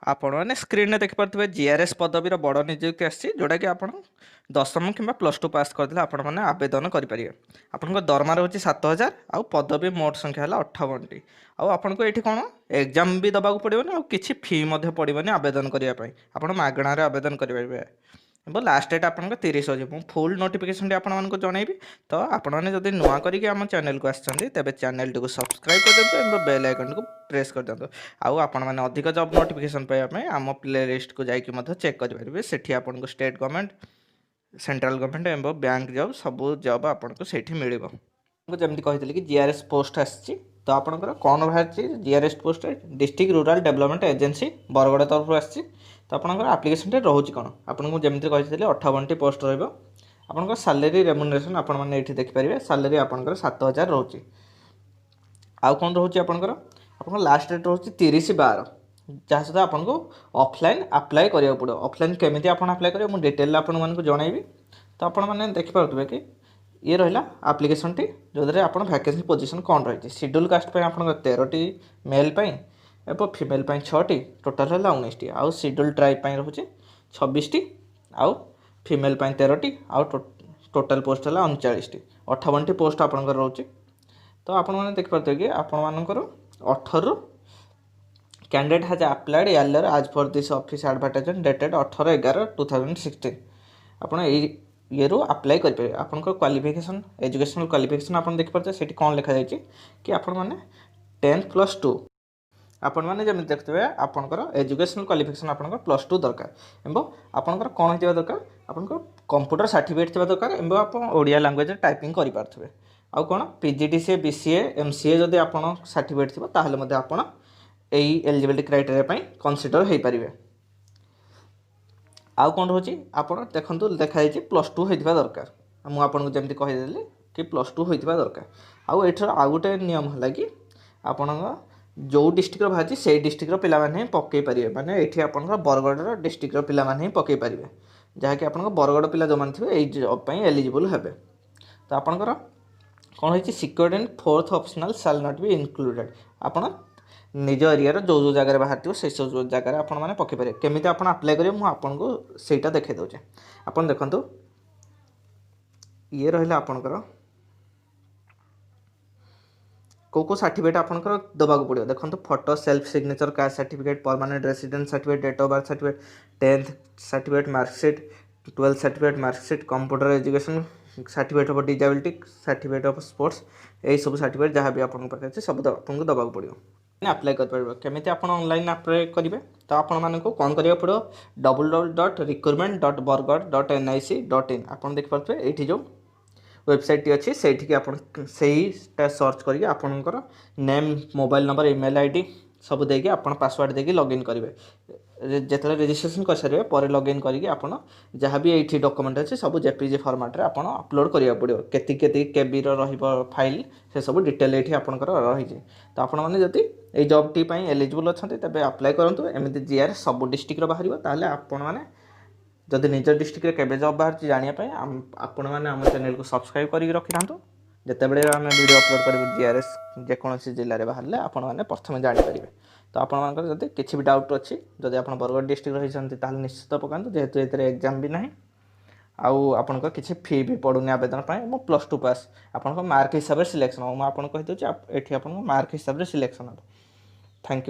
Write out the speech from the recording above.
आपण मैंने स्क्रीन में देखिपे जीआरएस पदवीर बड़ नियुक्ति आसी जोटा कि आप दशम कि प्लस टू पास करदे आपण मैंने आवेदन करेंगे। आपन दरमा रोचे 7,000 आउ पदवी मोट संख्या है 58टी। आपन को ये कौन एग्जाम भी दबाक पड़ोनी आ कि फी पड़ोनी आवेदन करने आप मागणार आवेदन करेंगे। लास्ट डेट आपको 30 अच्छे फुल नोटिफिकेशन आपको जनइबी। तो आपने जब नुआ करके आम चैनल को आसछन्ति तेबे चैनल टी को सब्सक्राइब कर दिंतु बेल आइकन को प्रेस कर दिंतु। आउ आपण मैंने अधिक जॉब नोटिफिकेशन पाइबा आम प्ले लिस्ट को जाकि चेक करेंगे। सेठी आपको स्टेट गवर्नमेंट सेंट्रल गवर्नमेंट एवं बैंक जॉब सब जॉब आपको सेठी मिलिबो। जमी कही कि जीआरएस पोस्ट आसी तो आपंकर कौन बाहर GRS post district rural development agency Bargarh तरफ आसी। तो आपंकर आप्लिकेशन रही कौन आपको जमी कही 58टी पोस्ट रहा। सैलरी रेम्युनरेशन आपने देखिपारे सैलरी आपंकर 7,000 रोचे। आउ कौन रोचे आपंकर लास्ट डेट रोचे 30/12 जहाँ सहित आपको ऑफलाइन अप्लाई करा पड़ो। ऑफलाइन केमी आप अप्लाई करेंगे मुझे डिटेल आपको जनइबी। तो आपने देखिपे कि ये रहा आप्लिकेशन टी जो आप वैकेंसी पोजीशन कौन रही शेड्यूल कास्ट आप 13टी मेल एवं फीमेल 6टी टोटाल है 19टी। आउ शेड्यूल ट्राइब रोचे 26टी आउ फीमेल 13टी आउ टोटाल पोस्ट है 39टी 58टी पोस्ट आपंकर रोचे। तो आपने देखिपे कि आपर 18 कैंडिडेट हैज अप्लाइड एर्लियर आज for this office advertisement dated 18/11/2016। आपड़ ये अप्लाई करेंगे। आपंकर क्वालिफिकेशन एजुकेशनल क्वालिफिकेशन आप देखिए से कौन लिखा जाए कि आपण मैंने 10+2 आपण मैंने जमी देखते आपंकर एजुकेशनल क्वालिफिकेशन आपंकर +2 दरकार एवं आपंकर कौन हो दरकार आपंकर कंप्यूटर सर्टिफिकेट थी दरकार एवं आप ओडिया लैंग्वेज टाइपिंग करेंगे। आउ कौन पीजीडीसीए बीसीए एमसीए जदि आप सर्टिफिकेट थी ताहले आप एलिजिबिलिटी क्राइटेरिया कनसीडर हो पारे। आउ कौन रोचे आप देखो देखाई +2 होता दरकार। मुझे जमी कहीदेली कि +2 होता दरकार। आउ गोटे नियम है कि आपण जो डिस्ट्रिक्ट बाहर से डिस्ट्रिक्ट पिलाने पकई पारे माने ये आप बरगड़ डिस्ट्रिक्ट पिलाने पकई पारे जहाँकि आप बरगड़ पिला जो मैंने थे ये जॉब एलिजिबल हेबे। तो आपंकर कौन है secured and 4th optional shall not be included. आप निज एरिया जो जगह बाहर थो से सब जगह आपने पकई पारे केमी आप अप्लाई करेंगे मुझे आपको सहीटा देखा दूचे। आप देखो ये रहा आपंकर को सर्टिफिकेट आपंकर दबाक पड़ो देखो photo self signature caste certificate permanent residence certificate date of birth certificate 10th certificate marksheet 12th certificate marksheet computer education certificate of disability certificate of sports यही सब सर्टिफिकेट जहाँ भी आपको पाखे सब आपको दबाक पड़ो अप्लाई करेंगे। केमी आप ऑनलाइन अप्लाई करेंगे तो आपण कौन करा पड़ो www.recruitment.bargarh.nic.in आप देखिए ये जो वेबसाइट टी अच्छी से सर्च करके आपणकर name mobile number email ID सब देके आप पासवर्ड देके लॉगिन करेंगे। जिते रजिस्ट्रेशन कर सारे पर लॉगिन करके आप जहाँ भी ये डॉक्यूमेंट अच्छे सब जेपीजी फॉर्मेट रे आप अपलोड करा पड़ो के केबी फाइल से सब डिटेल ये आपंकर रही। तो आपने जदि ये जॉब टी एलिजिबल अच्छा तेज अप्लाई करूँ एमती जीआर सब डिस्ट्रिक्ट बाहर ताहले आपण मैंने जदि निज डिस्ट्रिक्ट केबे जॉब बाहर जानापी आपण मैंने आम चैनल को सब्सक्राइब करके रखी था जितेबले आम वीडियो अपलोड करेंगे जीआरएस जेकोसी जिले में बाहर आपण मैंने प्रथम जानीपर। तो आपंकर जब किसी भी डाउट अच्छी जब आप बरगड़ डिस्ट्रिक्ट रही निश्चित पकातु जेहेतु ये एग्जाम भी ना आउ आपंकर किसी फी भी पड़ूनी आवेदन +2 पास आप मार्क हिसाब से सिलेक्शन हम आपको कहीदे ये मार्क हिसाब से सिलेक्शन हम। Thank you.